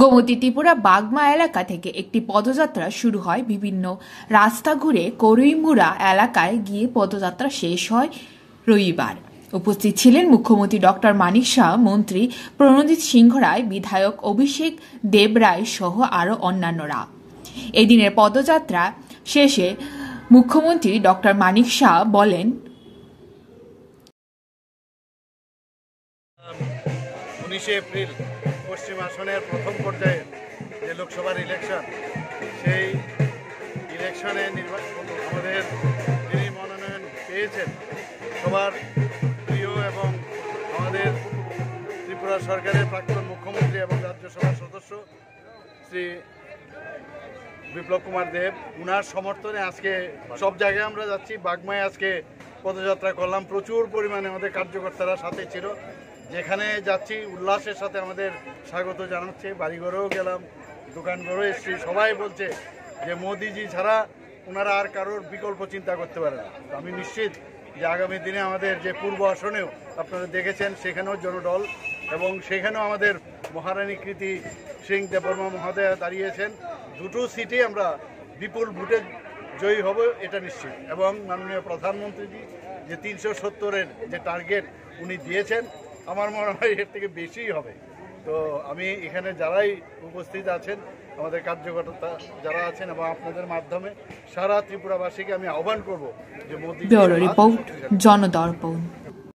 গোমতী ত্রিপুরা বাগমা এলাকা থেকে একটি পদযাত্রা শুরু হয়। বিভিন্ন রাস্তা ঘুরে করইমুড়া এলাকায় গিয়ে পদযাত্রা শেষ হয় রবিবার। উপস্থিত ছিলেন মুখ্যমন্ত্রী ডক্টর মানিক শাহ, মন্ত্রী প্রণজিৎ সিংহ রায়, বিধায়ক অভিষেক দেবরায় সহ আরও অন্যান্যরা। এদিনের পদযাত্রা শেষে মুখ্যমন্ত্রী ডক্টর মানিক শাহ বলেন, 19 এপ্রিল পশ্চিম আসনের প্রথম পর্যায়ে যে লোকসভার ইলেকশন, সেই ইলেকশনে আমাদের যিনি মনোনয়ন পেয়েছেন সবার প্রিয় এবং আমাদের ত্রিপুরা সরকারের প্রাক্তন মুখ্যমন্ত্রী এবং রাজ্যসভার সদস্য শ্রী বিপ্লব কুমার দেব, উনার সমর্থনে আজকে সব জায়গায় আমরা যাচ্ছি। বাগমায় আজকে পদযাত্রা করলাম, প্রচুর পরিমাণে আমাদের কার্যকর্তারা সাথে ছিল। যেখানে যাচ্ছি উল্লাসের সাথে আমাদের স্বাগত জানাচ্ছে। বাড়িঘরেও গেলাম, দোকানঘরেও এসেছি, সবাই বলছে যে মোদিজি ছাড়া ওনারা আর কারোর বিকল্প চিন্তা করতে পারে না। আমি নিশ্চিত যে আগামী দিনে আমাদের যে পূর্ব আসনেও আপনারা দেখেছেন, সেখানেও জনঢল এবং সেখানেও আমাদের মহারানী কৃতি সিং দেববর্মা মহোদয়া দাঁড়িয়েছেন। দুটো সিটে আমরা বিপুল ভোটে জয়ী হব, এটা নিশ্চিত। এবং মাননীয় প্রধানমন্ত্রীজি যে 370-এর যে টার্গেট উনি দিয়েছেন, আমার মনে হয় এর থেকে বেশিই হবে। তো আমি এখানে যারাই উপস্থিত আছেন, আমাদের কার্যকর্তা যারা আছেন এবং আপনাদের মাধ্যমে সারা ত্রিপুরাবাসীকে আমি আহ্বান করব যে মোদি রিপোর্ট, জনদর্পণ।